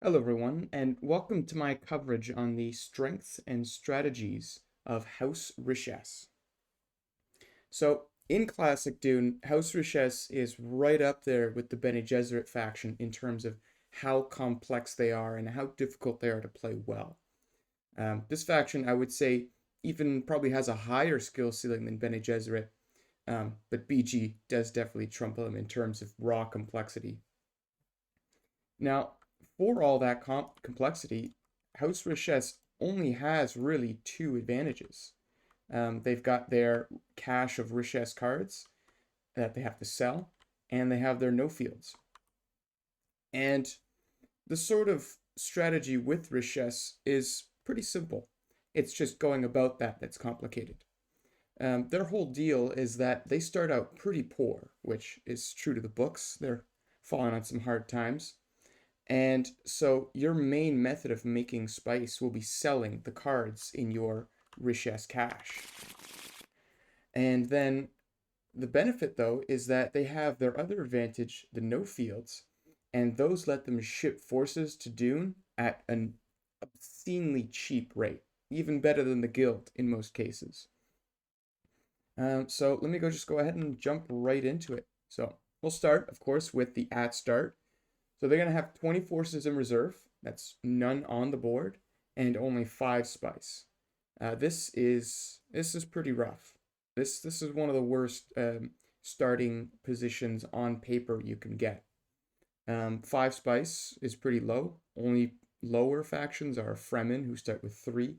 Hello, everyone, and welcome to my coverage on the strengths and strategies of House Richesse. So, in Classic Dune, House Richesse is right up there with the Bene Gesserit faction in terms of how complex they are and how difficult they are to play well. This faction, I would say, even probably has a higher skill ceiling than Bene Gesserit, but BG does definitely trump them in terms of raw complexity. Now, for all that complexity, House Richesse only has really two advantages. They've got their cache of Richesse cards that they have to sell, and they have their no fields. And the sort of strategy with Richesse is pretty simple. It's just going about that's complicated. Their whole deal is that they start out pretty poor, which is true to the books. They're falling on some hard times. And so your main method of making spice will be selling the cards in your Richesse cache. And then the benefit, though, is that they have their other advantage, the no fields, and those let them ship forces to Dune at an obscenely cheap rate, even better than the guild in most cases. So let me just go ahead and jump right into it. So we'll start, of course, with the at start. So they're going to have 20 forces in reserve. That's none on the board, and only 5 spice. This is pretty rough. This is one of the worst starting positions on paper you can get. 5 spice is pretty low. Only lower factions are Fremen, who start with 3,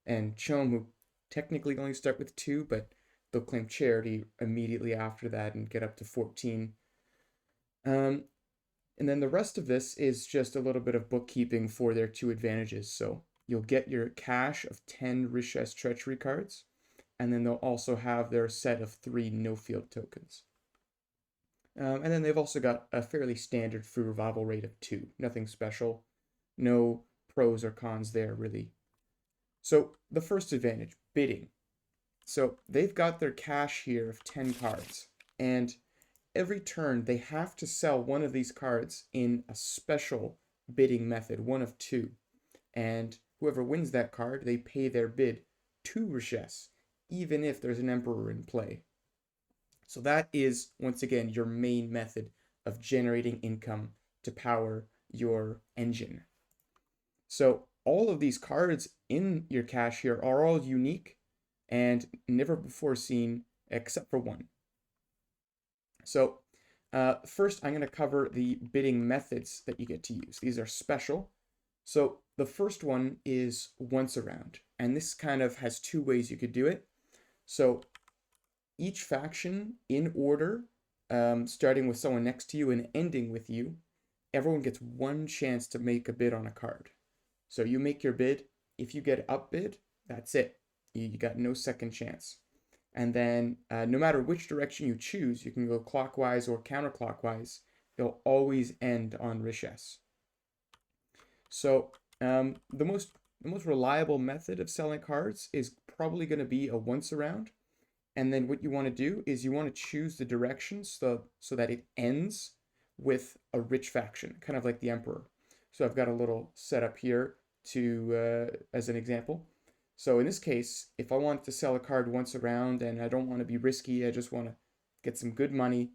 and Chom, who technically only start with 2, but they'll claim charity immediately after that and get up to 14. And then the rest of this is just a little bit of bookkeeping for their two advantages. So you'll get your cache of 10 Richesse Treachery cards, and then they'll also have their set of 3 no-field tokens. And then they've also got a fairly standard free revival rate of 2. Nothing special. No pros or cons there, really. So the first advantage, bidding. So they've got their cache here of 10 cards, and every turn they have to sell one of these cards in a special bidding method, one of 2. And whoever wins that card, they pay their bid to Richesse, even if there's an Emperor in play. So that is, once again, your main method of generating income to power your engine. So all of these cards in your cache here are all unique and never before seen except for one. So first, I'm going to cover the bidding methods that you get to use. These are special. So the first one is once around, and this kind of has 2 ways you could do it. So each faction in order, starting with someone next to you and ending with you, everyone gets 1 chance to make a bid on a card. So you make your bid. If you get upbid, that's it. You got no second chance. And then no matter which direction you choose, you can go clockwise or counterclockwise. They'll always end on Richesse. So the most reliable method of selling cards is probably going to be a once around. And then what you want to do is you want to choose the direction so that it ends with a rich faction, kind of like the Emperor. So I've got a little setup here to as an example. So in this case, if I want to sell a card once around and I don't want to be risky, I just want to get some good money,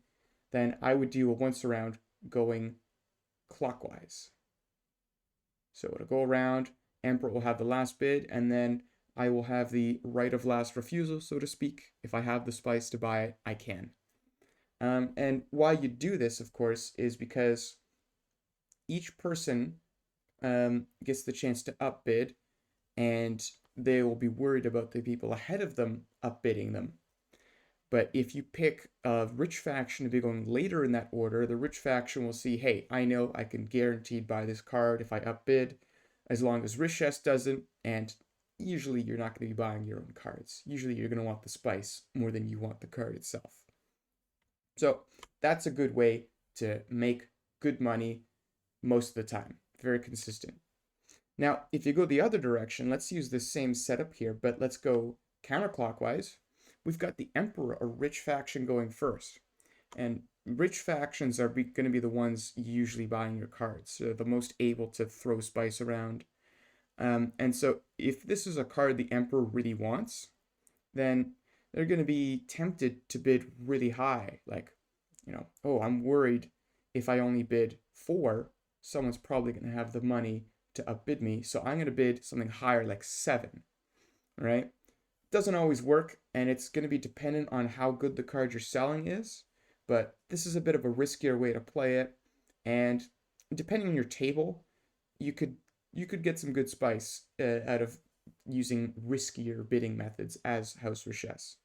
then I would do a once around going clockwise. So it'll go around, Emperor will have the last bid, and then I will have the right of last refusal, so to speak. If I have the spice to buy it, I can. And why you do this, of course, is because each person gets the chance to upbid, and they will be worried about the people ahead of them upbidding them. But if you pick a rich faction to be going later in that order, the rich faction will see, hey, I know I can guaranteed buy this card if I upbid, as long as Richesse doesn't, and usually you're not going to be buying your own cards. Usually you're going to want the spice more than you want the card itself. So that's a good way to make good money most of the time. Very consistent. Now, if you go the other direction, let's use the same setup here, but let's go counterclockwise. We've got the Emperor, a rich faction, going first. And rich factions are going to be the ones usually buying your cards. So the most able to throw spice around. And so if this is a card the Emperor really wants, then they're going to be tempted to bid really high. Like, oh, I'm worried if I only bid 4, someone's probably going to have the money to outbid me. So I'm going to bid something higher, like 7, right? Doesn't always work, and it's going to be dependent on how good the card you're selling is. But this is a bit of a riskier way to play it. And depending on your table, you could get some good spice out of using riskier bidding methods as House Richese.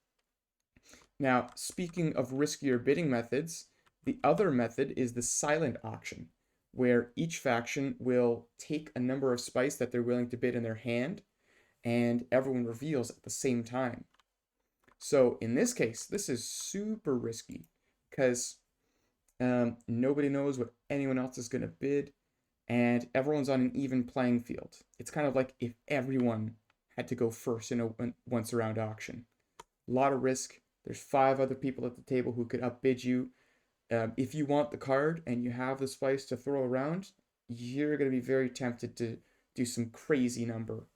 Now, speaking of riskier bidding methods, the other method is the silent auction, where each faction will take a number of spice that they're willing to bid in their hand, and everyone reveals at the same time. So in this case, this is super risky because nobody knows what anyone else is going to bid, and everyone's on an even playing field. It's kind of like if everyone had to go first in a once around auction. A lot of risk. There's 5 other people at the table who could outbid you. If you want the card and you have the spice to throw around, you're going to be very tempted to do some crazy number.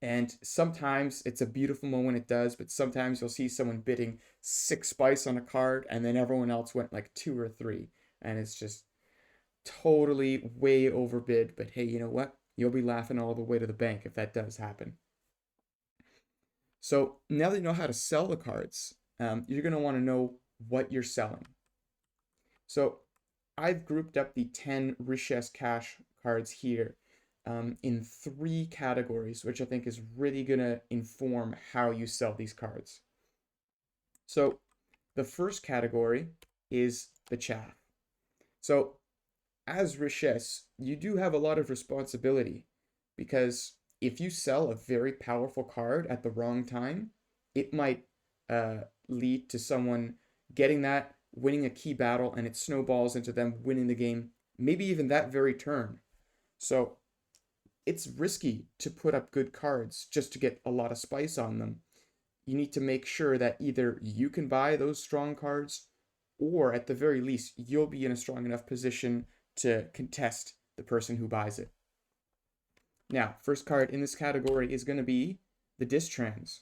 And sometimes it's a beautiful moment, it does, but sometimes you'll see someone bidding 6 spice on a card and then everyone else went like 2 or 3. And it's just totally way overbid. But hey, you know what? You'll be laughing all the way to the bank if that does happen. So now that you know how to sell the cards, you're going to want to know what you're selling. So I've grouped up the 10 Richese cash cards here in 3 categories, which I think is really going to inform how you sell these cards. So the first category is the chaff. So as Richese, you do have a lot of responsibility because if you sell a very powerful card at the wrong time, it might lead to someone getting that, winning a key battle, and it snowballs into them winning the game, maybe even that very turn. So it's risky to put up good cards just to get a lot of spice on them. You need to make sure that either you can buy those strong cards, or at the very least, you'll be in a strong enough position to contest the person who buys it. Now, first card in this category is going to be the Distrans.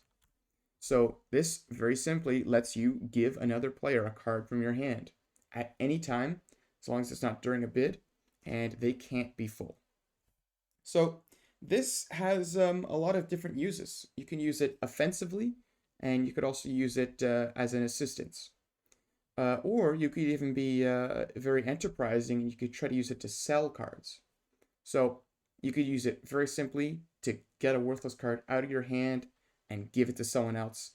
So this very simply lets you give another player a card from your hand at any time, as long as it's not during a bid, and they can't be full. So this has a lot of different uses. You can use it offensively, and you could also use it as an assistance. Or you could even be very enterprising, and you could try to use it to sell cards. So you could use it very simply to get a worthless card out of your hand and give it to someone else.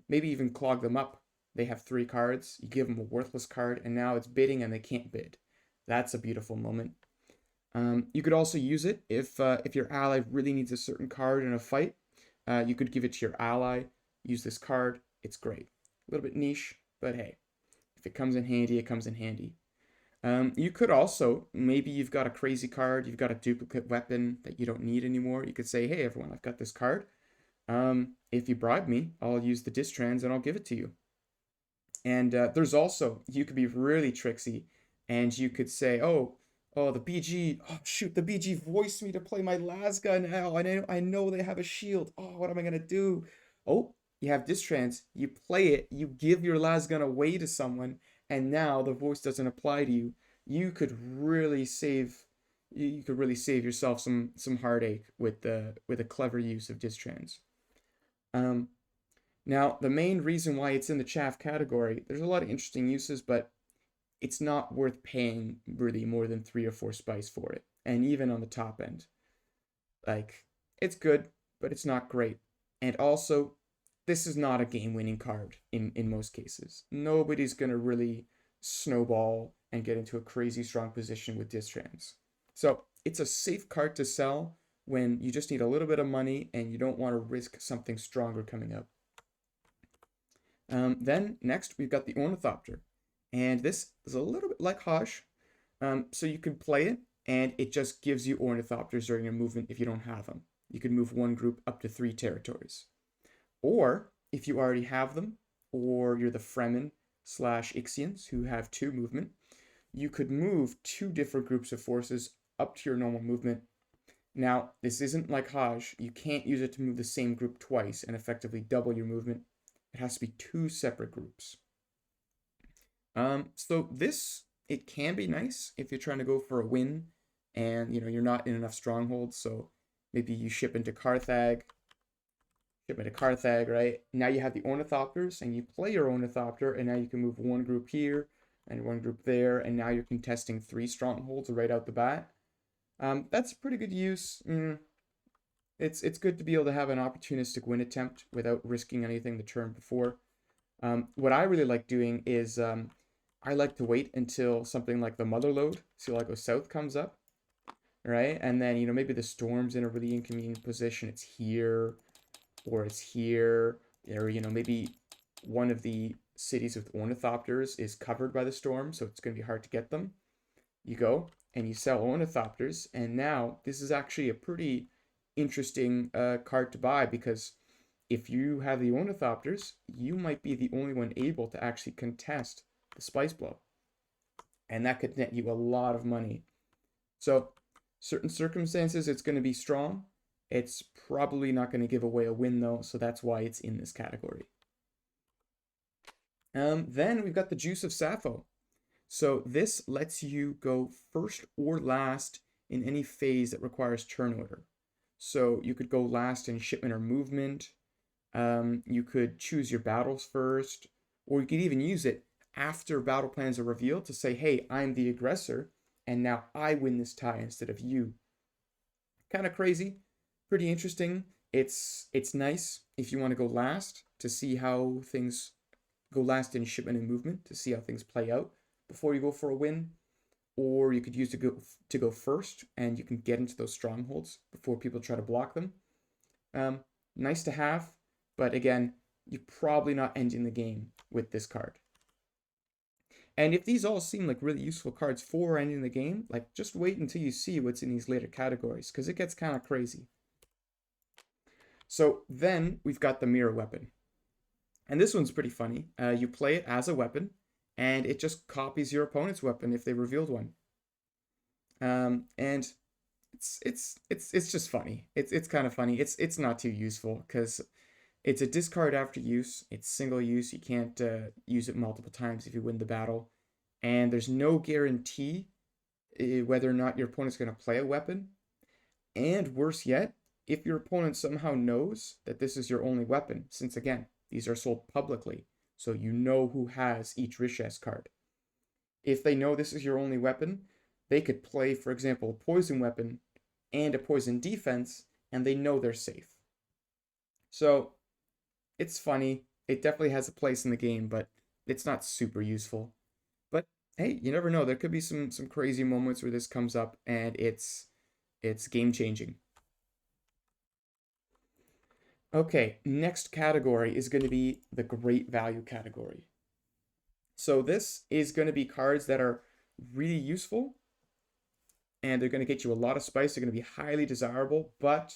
Maybe even clog them up. They have 3 cards, you give them a worthless card, and now it's bidding and they can't bid. That's a beautiful moment. You could also use it if your ally really needs a certain card in a fight. You could give it to your ally, use this card, it's great. A little bit niche, but hey, if it comes in handy, it comes in handy. You could also, maybe you've got a crazy card, you've got a duplicate weapon that you don't need anymore. You could say, hey everyone, I've got this card. If you bribe me, I'll use the Distrans and I'll give it to you. And there's also, you could be really tricksy and you could say, oh, the BG, oh shoot, the BG voiced me to play my Lasgun now. I know they have a shield. Oh, what am I going to do? Oh, you have Distrans, you play it, you give your Lasgun away to someone, and now the voice doesn't apply to you. You could really save yourself some heartache with a clever use of Distrans. Now, the main reason why it's in the chaff category, there's a lot of interesting uses, but it's not worth paying really more than 3 or 4 spice for it. And even on the top end, like, it's good, but it's not great. And also, this is not a game-winning card in most cases. Nobody's going to really snowball and get into a crazy strong position with Distrans. So it's a safe card to sell when you just need a little bit of money and you don't want to risk something stronger coming up. Then next we've got the Ornithopter. And this is a little bit like Hosh. So you can play it and it just gives you Ornithopters during your movement if you don't have them. You can move one group up to 3 territories. Or if you already have them, or you're the Fremen, slash Ixians, who have 2 movement. You could move 2 different groups of forces up to your normal movement. Now, this isn't like Hajj. You can't use it to move the same group twice and effectively double your movement. It has to be 2 separate groups. So this, it can be nice if you're trying to go for a win and, you're not in enough strongholds. So maybe you ship into Carthag, right? Now you have the Ornithopters, and you play your Ornithopter, and now you can move 1 group here and 1 group there, and now you're contesting 3 strongholds right out the bat. That's pretty good use. It's good to be able to have an opportunistic win attempt without risking anything the turn before. What I really like doing is I like to wait until something like the Motherlode, Sea Lago South, comes up, right? And then, maybe the storm's in a really inconvenient position. It's here, or it's here, or, maybe one of the cities with Ornithopters is covered by the storm, so it's going to be hard to get them. You go and you sell Ornithopters, and now this is actually a pretty interesting card to buy, because if you have the Ornithopters, you might be the only one able to actually contest the Spice Blow. And that could net you a lot of money. So, certain circumstances, it's going to be strong. It's probably not going to give away a win, though, so that's why it's in this category. Then we've got the Juice of Scafo. So this lets you go first or last in any phase that requires turn order. So you could go last in shipment or movement. You could choose your battles first, or you could even use it after battle plans are revealed to say, hey, I'm the aggressor, and now I win this tie instead of you. Kind of crazy, pretty interesting. It's nice if you want to go last to see how things go last in shipment and movement to see how things play out before you go for a win. Or you could use to go first, and you can get into those strongholds before people try to block them. Nice to have, but again, you're probably not ending the game with this card. And if these all seem like really useful cards for ending the game, like, just wait until you see what's in these later categories, because it gets kind of crazy. So then we've got the Mirror Weapon. And this one's pretty funny. You play it as a weapon, and it just copies your opponent's weapon if they revealed one. And it's just funny. It's kind of funny. It's not too useful because it's a discard after use. It's single use. You can't use it multiple times if you win the battle. And there's no guarantee whether or not your opponent's going to play a weapon. And worse yet, if your opponent somehow knows that this is your only weapon, since again, these are sold publicly, so you know who has each Richese card. If they know this is your only weapon, they could play, for example, a poison weapon and a poison defense, and they know they're safe. So it's funny. It definitely has a place in the game, but it's not super useful. But hey, you never know. There could be some crazy moments where this comes up, and it's game changing. Okay, next category is going to be the great value category. So this is going to be cards that are really useful, and they're going to get you a lot of spice. They're going to be highly desirable, but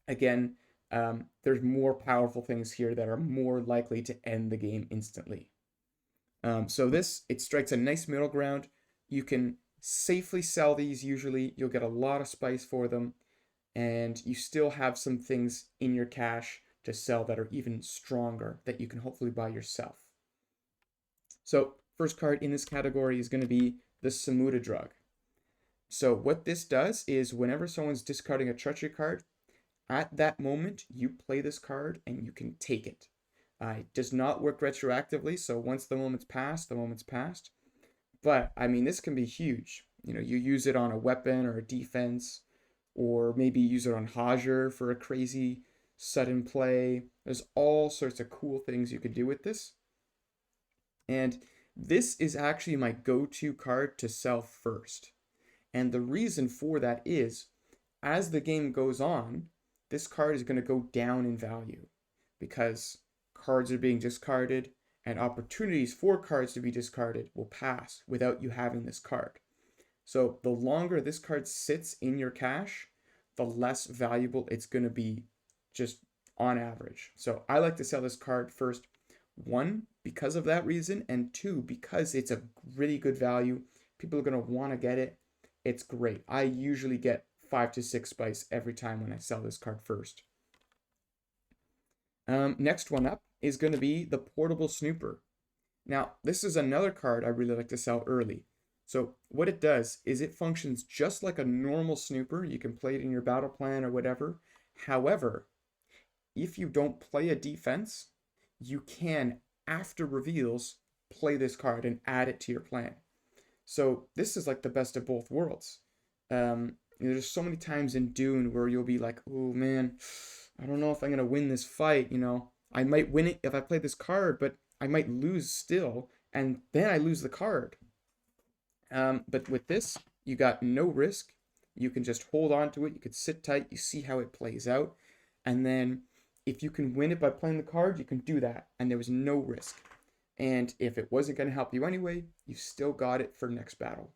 again, there's more powerful things here that are more likely to end the game instantly. So it strikes a nice middle ground. You can safely sell these usually. You'll get a lot of spice for them, and you still have some things in your cache to sell that are even stronger that you can hopefully buy yourself. So first card in this category is going to be the Samuda Drug. So what this does is whenever someone's discarding a Treachery card, at that moment you play this card and you can take it. It does not work retroactively, so once the moment's passed, the moment's passed. But I mean, this can be huge. You use it on a weapon or a defense, or maybe use it on Hajer for a crazy sudden play. There's all sorts of cool things you could do with this. And this is actually my go-to card to sell first. And the reason for that is, as the game goes on, this card is going to go down in value because cards are being discarded, and opportunities for cards to be discarded will pass without you having this card. So the longer this card sits in your cache, the less valuable it's going to be just on average. So I like to sell this card first One, because of that reason, and two, because it's a really good value. People are going to want to get it. It's great. I usually get 5 to 6 spice every time when I sell this card first. Next one up is going to be the Portable Snooper. Now, this is another card I really like to sell early. So what it does is it functions just like a normal Snooper. You can play it in your battle plan or whatever. However, if you don't play a defense, you can, after reveals, play this card and add it to your plan. So this is like the best of both worlds. There's so many times in Dune where you'll be like, oh man, I don't know if I'm going to win this fight. I might win it if I play this card, but I might lose still, and then I lose the card. But with this, you got no risk. You can just hold on to it. You can sit tight. You see how it plays out. And then if you can win it by playing the card, you can do that. And there was no risk. And if it wasn't going to help you anyway, you still got it for next battle.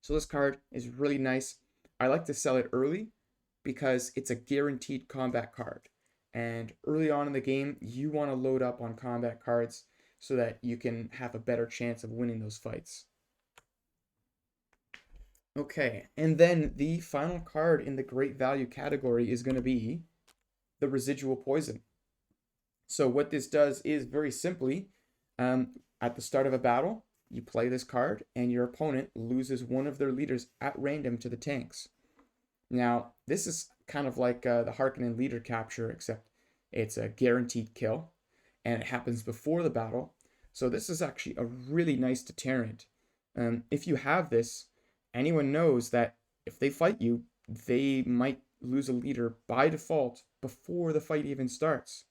So this card is really nice. I like to sell it early because it's a guaranteed combat card. And early on in the game, you want to load up on combat cards so that you can have a better chance of winning those fights. Okay, and then the final card in the great value category is going to be the Residual Poison. So what this does is very simply, at the start of a battle, you play this card and your opponent loses one of their leaders at random to the tanks. Now, this is kind of like the Harkonnen leader capture, except it's a guaranteed kill and it happens before the battle. So this is actually a really nice deterrent. If you have this, anyone knows that if they fight you, they might lose a leader by default before the fight even starts.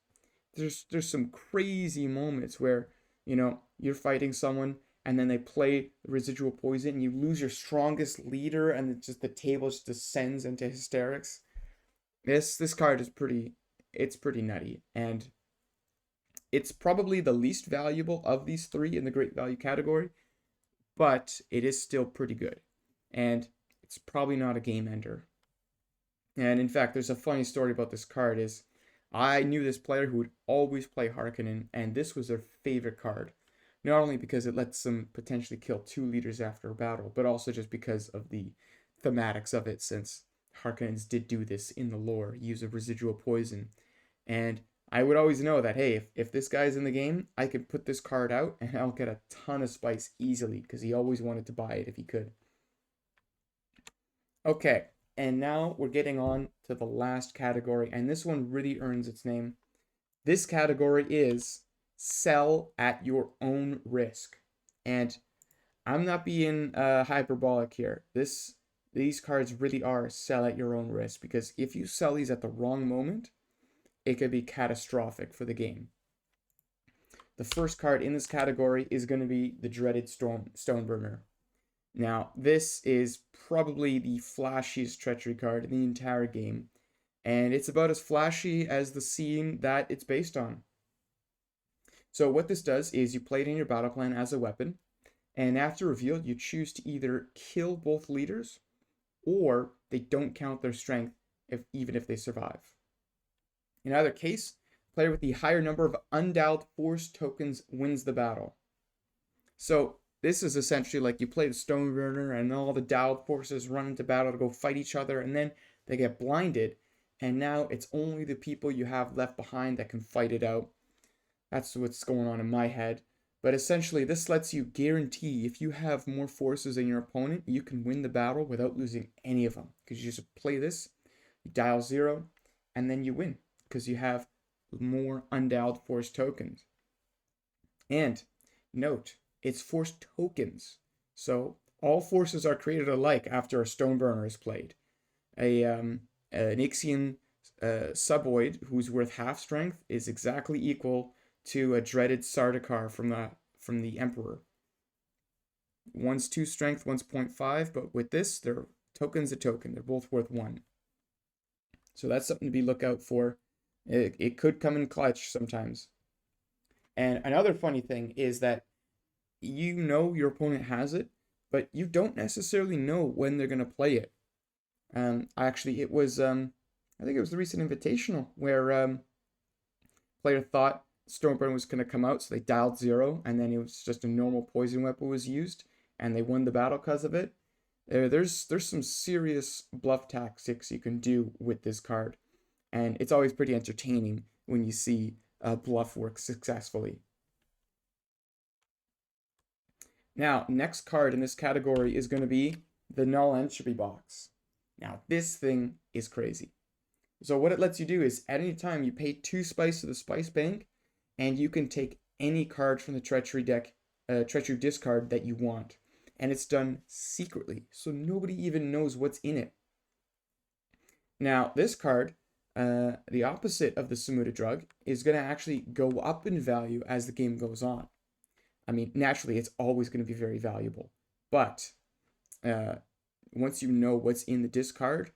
There's some crazy moments where, you're fighting someone and then they play Residual Poison and you lose your strongest leader and the table just descends into hysterics. This card is pretty nutty, and it's probably the least valuable of these three in the great value category, but it is still pretty good. And it's probably not a game ender. And in fact, there's a funny story about this card is I knew this player who would always play Harkonnen, and this was their favorite card. Not only because it lets them potentially kill 2 leaders after a battle, but also just because of the thematics of it, since Harkonnens did do this in the lore, use a Residual Poison. And I would always know that, hey, if this guy's in the game, I could put this card out and I'll get a ton of spice easily, because he always wanted to buy it if he could. Okay, and now we're getting on to the last category, and this one really earns its name. This category is sell at your own risk. And I'm not being hyperbolic here. These cards really are sell at your own risk, because if you sell these at the wrong moment, it could be catastrophic for the game. The first card in this category is going to be the dreaded Stoneburner. Now, this is probably the flashiest Treachery card in the entire game, and it's about as flashy as the scene that it's based on. So what this does is you play it in your battle plan as a weapon, and after reveal, you choose to either kill both leaders, or they don't count their strength even if they survive. In either case, player with the higher number of undoubt force tokens wins the battle. So this is essentially like you play the Stoneburner and all the Dowd forces run into battle to go fight each other, and then they get blinded, and now it's only the people you have left behind that can fight it out. That's what's going on in my head. But essentially, this lets you guarantee if you have more forces than your opponent, you can win the battle without losing any of them. Because you just play this, you dial 0, and then you win. Because you have more undoubt force tokens. And note, it's force tokens. So all forces are created alike after a Stoneburner is played. An Ixian Suboid, who's worth half strength, is exactly equal to a dreaded Sardaukar from the Emperor. One's 2 strength, one's 0.5, but with this, they're token's a token. They're both worth 1. So that's something to be look out for. It could come in clutch sometimes. And another funny thing is that you know your opponent has it, but you don't necessarily know when they're going to play it. Actually, it was, I think it was the recent Invitational where player thought Stormburn was going to come out, so they dialed 0, and then it was just a normal poison weapon was used, and they won the battle because of it. There's some serious bluff tactics you can do with this card, and it's always pretty entertaining when you see a bluff work successfully. Now, next card in this category is going to be the Null Entropy Box. Now, this thing is crazy. So what it lets you do is, at any time, you pay 2 spice to the spice bank, and you can take any card from the Treachery deck, Treachery discard that you want. And it's done secretly, so nobody even knows what's in it. Now, this card, the opposite of the Samuda Drug, is going to actually go up in value as the game goes on. I mean, naturally, it's always going to be very valuable. But once you know what's in the discard,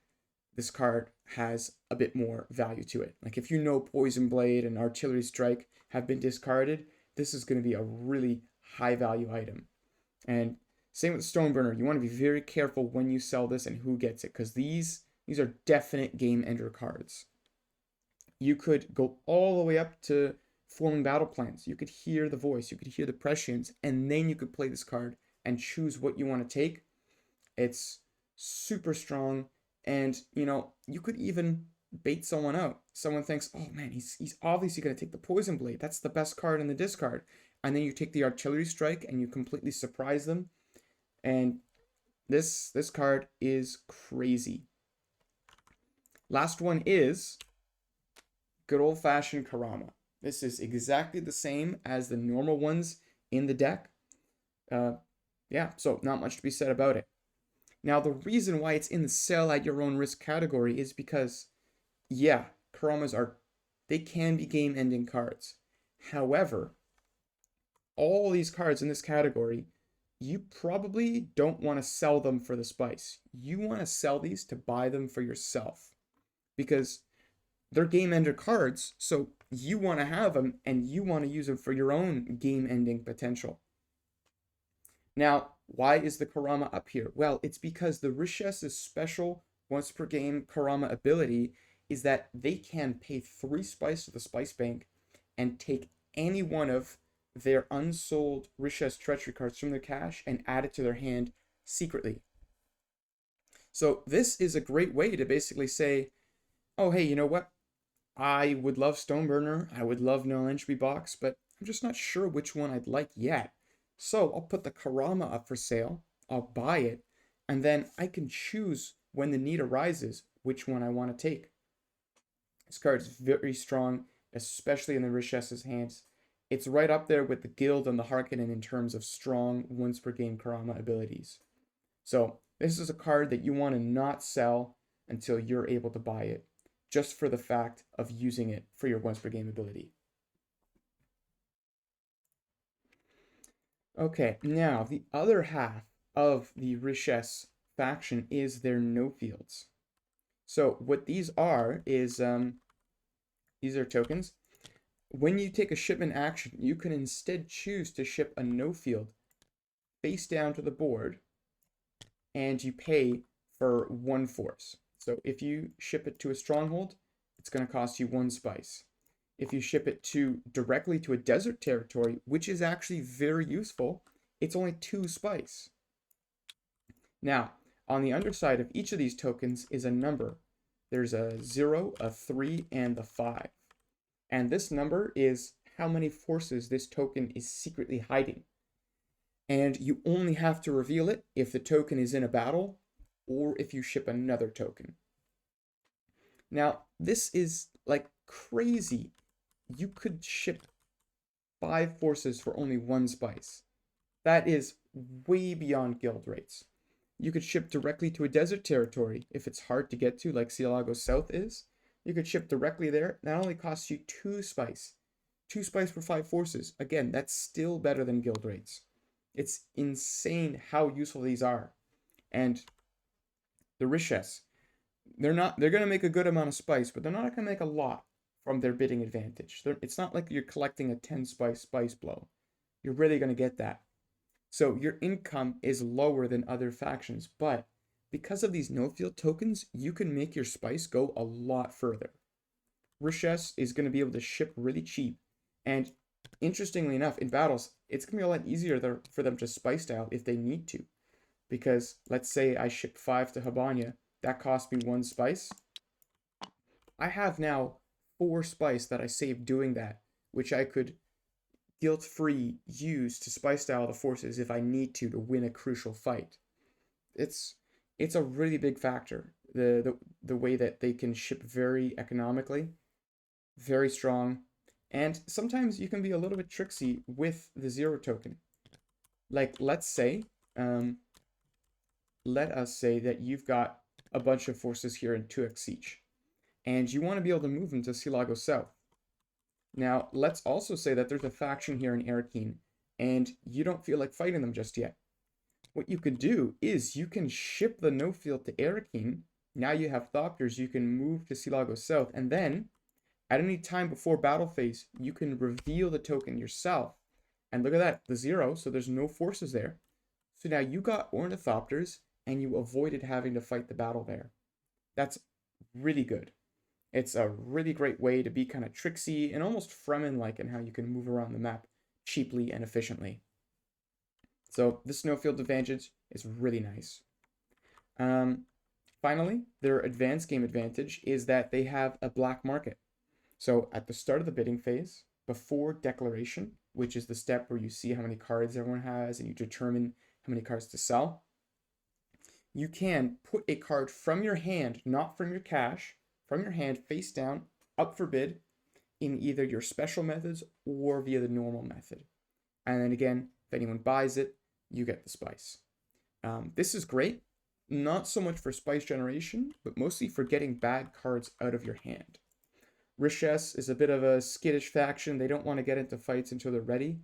this card has a bit more value to it. Like if you know Poison Blade and Artillery Strike have been discarded, this is going to be a really high value item. And same with Stoneburner. You want to be very careful when you sell this and who gets it, because these are definite game ender cards. You could go all the way up to forming battle plans. You could hear the voice, you could hear the prescience, and then you could play this card and choose what you want to take. It's super strong, and you could even bait someone out. Someone thinks, oh man, he's obviously going to take the Poison Blade. That's the best card in the discard. And then you take the Artillery Strike and you completely surprise them. And this card is crazy. Last one is good old-fashioned Kurama. This is exactly the same as the normal ones in the deck. Yeah, so not much to be said about it. Now, the reason why it's in the sell at your own risk category is because, yeah, Kuramas they can be game-ending cards. However, all these cards in this category, you probably don't want to sell them for the spice. You want to sell these to buy them for yourself, because they're game-ender cards, so you want to have them and you want to use them for your own game-ending potential. Now, why is the Kurama up here? Well, it's because the Richese's special once per game Kurama ability is that they can pay 3 spice to the spice bank and take any one of their unsold Richese Treachery cards from their cache and add it to their hand secretly. So this is a great way to basically say, oh hey, you know what? I would love Stoneburner, I would love Null Entropy Box, but I'm just not sure which one I'd like yet. So I'll put the Kurama up for sale, I'll buy it, and then I can choose when the need arises which one I want to take. This card is very strong, especially in the Richese's hands. It's right up there with the Guild and the Harkonnen in terms of strong once per game Kurama abilities. So this is a card that you want to not sell until you're able to buy it, just for the fact of using it for your once per game ability. Okay, now the other half of the Richese faction is their Noof Fields. So what these are is, these are tokens. When you take a shipment action, you can instead choose to ship a Noof Field face down to the board, and you pay for 1 force. So if you ship it to a stronghold, it's going to cost you 1 spice. If you ship it directly to a desert territory, which is actually very useful, it's only 2 spice. Now, on the underside of each of these tokens is a number. There's a 0, a 3, and the 5. And this number is how many forces this token is secretly hiding. And you only have to reveal it if the token is in a battle or if you ship another token. Now, this is like crazy. You could ship 5 forces for only 1 spice. That is way beyond guild rates. You could ship directly to a desert territory if it's hard to get to, like Cielago South is. You could ship directly there. That only costs you 2 spice. 2 spice for 5 forces. Again, that's still better than guild rates. It's insane how useful these are. And the Richese, they're going to make a good amount of spice, but they're not going to make a lot from their bidding advantage. It's not like you're collecting a 10 spice blow. You're really going to get that. So your income is lower than other factions, but because of these no field tokens, you can make your spice go a lot further. Richese is going to be able to ship really cheap, And interestingly enough, in battles, it's going to be a lot easier for them to spice style if they need to. Because let's say I ship 5 to Habanya, that cost me 1 spice. I have now 4 spice that I saved doing that, which I could guilt-free use to spice style the forces if I need to win a crucial fight. It's it's a really big factor. The way that they can ship very economically, very strong, and sometimes you can be a little bit tricksy with the 0 token. Like let us say that you've got a bunch of forces here in 2x each, and you want to be able to move them to Silago South. Now, let's also say that there's a faction here in Arakeen, and you don't feel like fighting them just yet. What you can do is you can ship the no field to Arakeen. Now you have Thopters, you can move to Silago South, and then at any time before battle phase, you can reveal the token yourself. And look at that, the 0, so there's no forces there. So now you got Ornithopters, and you avoided having to fight the battle there. That's really good. It's a really great way to be kind of tricksy and almost Fremen-like in how you can move around the map cheaply and efficiently. So this snowfield advantage is really nice. Finally, their advanced game advantage is that they have a black market. So at the start of the bidding phase, before declaration, which is the step where you see how many cards everyone has and you determine how many cards to sell, you can put a card from your hand, not from your cache, from your hand face down, up for bid in either your special methods or via the normal method. And then again, if anyone buys it, you get the spice. This is great, not so much for spice generation, but mostly for getting bad cards out of your hand. Richese is a bit of a skittish faction. They don't want to get into fights until they're ready.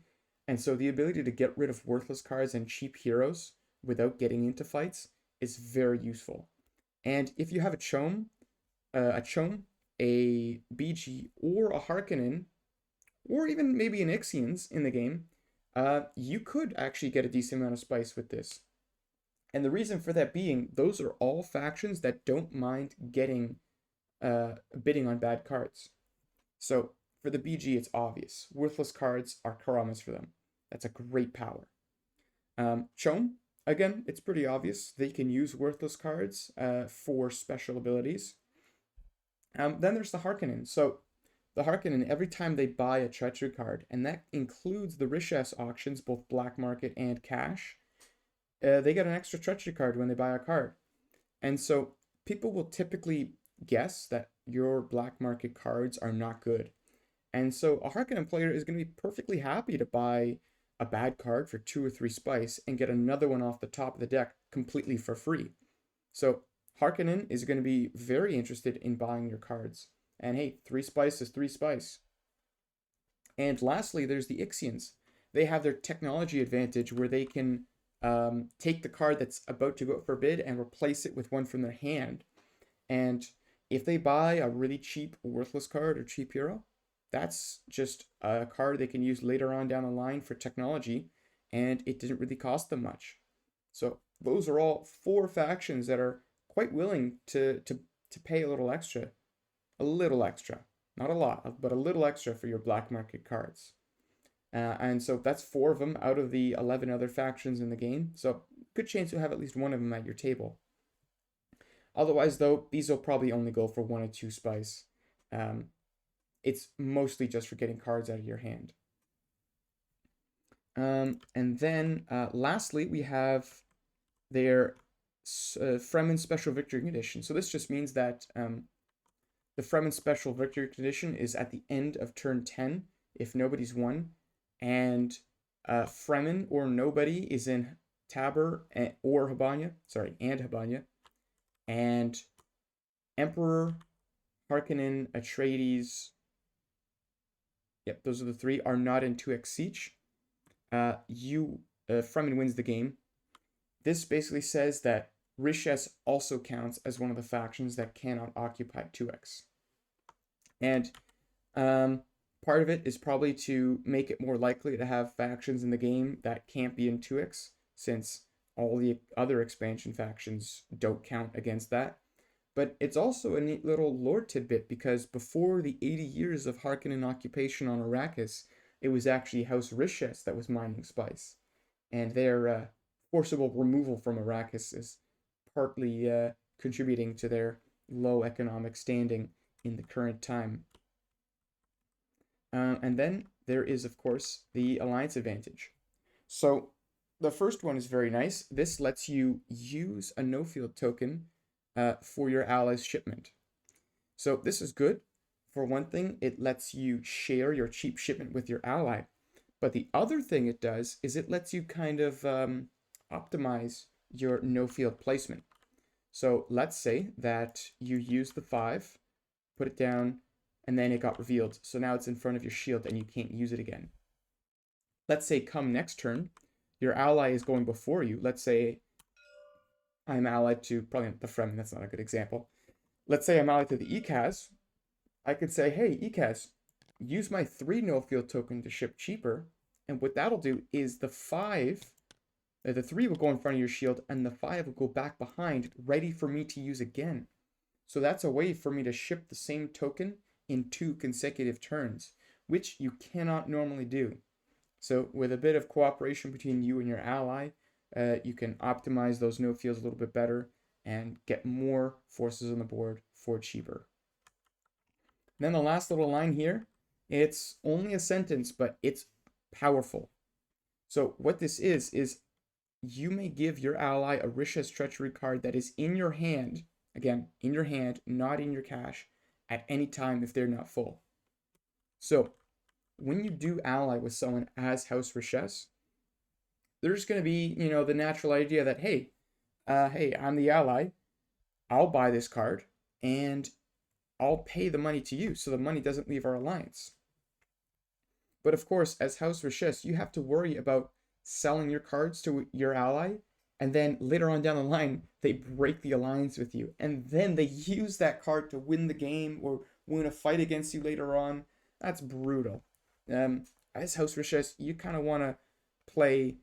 And so the ability to get rid of worthless cards and cheap heroes without getting into fights is very useful. And if you have a Chome, a BG, or a Harkonnen, or even maybe an Ixians in the game, you could actually get a decent amount of spice with this. And the reason for that being, those are all factions that don't mind getting bidding on bad cards. So for the BG, it's obvious. Worthless cards are Kuramas for them. That's a great power. Chome, again, it's pretty obvious. They can use worthless cards for special abilities. Then there's the Harkonnen. So the Harkonnen, every time they buy a Treachery card, and that includes the Richese auctions, both black market and cash, they get an extra Treachery card when they buy a card. And so people will typically guess that your black market cards are not good. And so a Harkonnen player is going to be perfectly happy to buy a bad card for 2 or 3 spice and get another one off the top of the deck completely for free. So Harkonnen is going to be very interested in buying your cards. And hey, 3 spice is 3 spice. And lastly, there's the Ixians. They have their technology advantage where they can take the card that's about to go up for bid and replace it with one from their hand. And if they buy a really cheap worthless card or cheap hero, that's just a card they can use later on down the line for technology, and it didn't really cost them much. So those are all 4 factions that are quite willing to pay a little extra. Not a lot, but a little extra for your black market cards. And so that's 4 of them out of the 11 other factions in the game. So good chance you'll have at least one of them at your table. Otherwise, though, these will probably only go for 1 or 2 spice. It's mostly just for getting cards out of your hand. And then lastly, we have their Fremen Special Victory Condition. So this just means that the Fremen Special Victory Condition is at the end of turn 10 if nobody's won, and Fremen or nobody is in Tabor or Habanya, and Habanya, and Emperor, Harkonnen, Atreides, yep, those are the 3, are not in 2x siege. Fremen wins the game. This basically says that Richese also counts as one of the factions that cannot occupy 2x. And part of it is probably to make it more likely to have factions in the game that can't be in 2x, since all the other expansion factions don't count against that. But it's also a neat little lore tidbit because before the 80 years of Harkonnen occupation on Arrakis, it was actually House Richese that was mining spice. And their forcible removal from Arrakis is partly contributing to their low economic standing in the current time. And then there is, of course, the alliance advantage. So the first one is very nice. This lets you use a no-field token for your ally's shipment. So this is good. For one thing, it lets you share your cheap shipment with your ally. But the other thing it does is it lets you kind of optimize your no-field placement. So let's say that you use the 5, put it down, and then it got revealed. So now it's in front of your shield and you can't use it again. Let's say come next turn, your ally is going before you. Let's say I'm allied to, probably not the Fremen, that's not a good example. Let's say I'm allied to the ECAS. I could say, hey, ECAS, use my 3 no-field token to ship cheaper. And what that'll do is the 3 will go in front of your shield and the 5 will go back behind, ready for me to use again. So that's a way for me to ship the same token in 2 consecutive turns, which you cannot normally do. So with a bit of cooperation between you and your ally, you can optimize those no fields a little bit better and get more forces on the board for cheaper. And then the last little line here, it's only a sentence, but it's powerful. So what this is you may give your ally a Richese Treachery card that is in your hand, again, in your hand, not in your cache, at any time if they're not full. So when you do ally with someone as House Richese, there's going to be, the natural idea that, hey, I'm the ally, I'll buy this card, and I'll pay the money to you, so the money doesn't leave our alliance. But of course, as House Richese, you have to worry about selling your cards to your ally, and then later on down the line, they break the alliance with you, and then they use that card to win the game or win a fight against you later on. That's brutal. As House Richese, you kind of want to play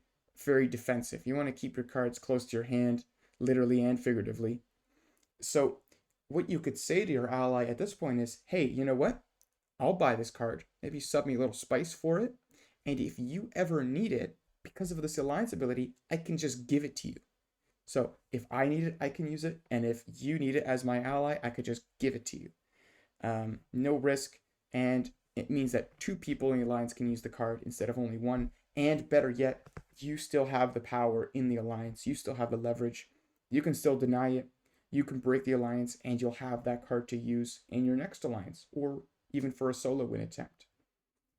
very defensive. You want to keep your cards close to your hand, literally and figuratively. So what you could say to your ally at this point is, hey, you know what? I'll buy this card. Maybe sub me a little spice for it. And if you ever need it, because of this alliance ability, I can just give it to you. So if I need it, I can use it. And if you need it as my ally, I could just give it to you. No risk. And it means that 2 people in the alliance can use the card instead of only 1. And better yet, you still have the power in the alliance. You still have the leverage. You can still deny it. You can break the alliance and you'll have that card to use in your next alliance or even for a solo win attempt.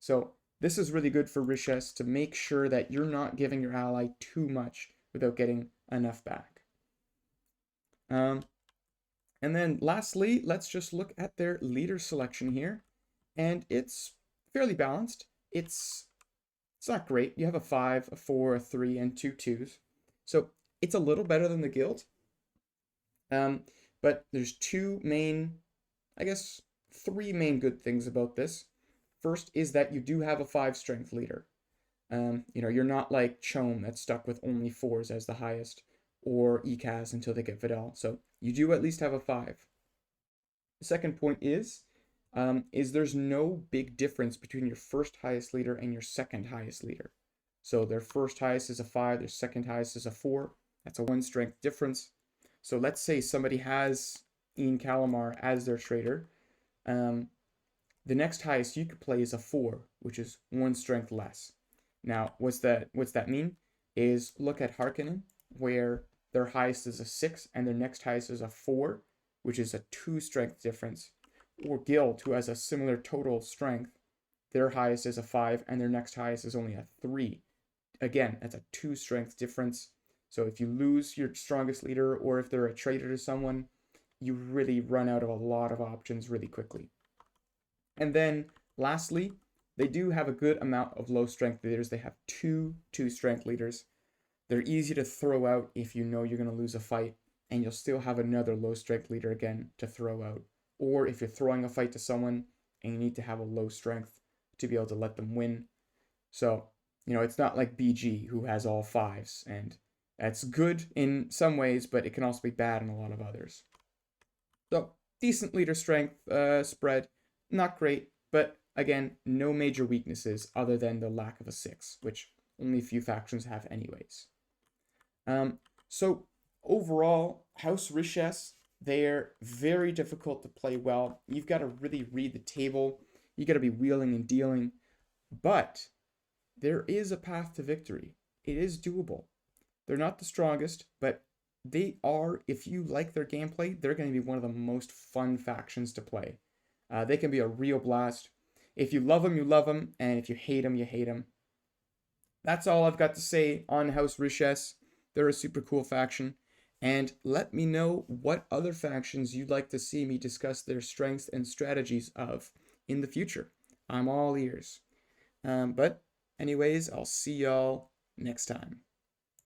So this is really good for Richese to make sure that you're not giving your ally too much without getting enough back. And then lastly, let's just look at their leader selection here. And it's fairly balanced. It's not great. You have a 5, a 4, a 3, and 2 2s. So it's a little better than the guild. But there's 3 main good things about this. First is that you do have a 5 strength leader. You're not like Chom that's stuck with only 4s as the highest, or ECAS until they get Vidal. So you do at least have a 5. The second point is there's no big difference between your first highest leader and your second highest leader. So their first highest is a 5, their second highest is a 4. That's a 1 strength difference. So let's say somebody has Ian Calamar as their trader. The next highest you could play is a 4, which is 1 strength less. Now, what's that mean? Is look at Harkonnen, where their highest is a 6 and their next highest is a 4, which is a 2 strength difference. Or Guild, who has a similar total strength, their highest is a 5 and their next highest is only a 3. Again, that's a 2 strength difference. So if you lose your strongest leader or if they're a traitor to someone, you really run out of a lot of options really quickly. And then lastly, they do have a good amount of low strength leaders. They have 2 strength leaders. They're easy to throw out if you know you're going to lose a fight, and you'll still have another low strength leader again to throw out. Or if you're throwing a fight to someone and you need to have a low strength to be able to let them win. So, it's not like BG who has all 5s, and that's good in some ways, but it can also be bad in a lot of others. So decent leader strength spread, not great, but again, no major weaknesses other than the lack of a 6, which only a few factions have anyways. So overall, House Richese, they're very difficult to play well. You've got to really read the table. You got to be wheeling and dealing. But there is a path to victory. It is doable. They're not the strongest, but they are, if you like their gameplay, they're going to be one of the most fun factions to play. They can be a real blast. If you love them, you love them, and if you hate them, you hate them. That's all I've got to say on House Richese. They're a super cool faction. And let me know what other factions you'd like to see me discuss their strengths and strategies of in the future. I'm all ears. But anyways, I'll see y'all next time.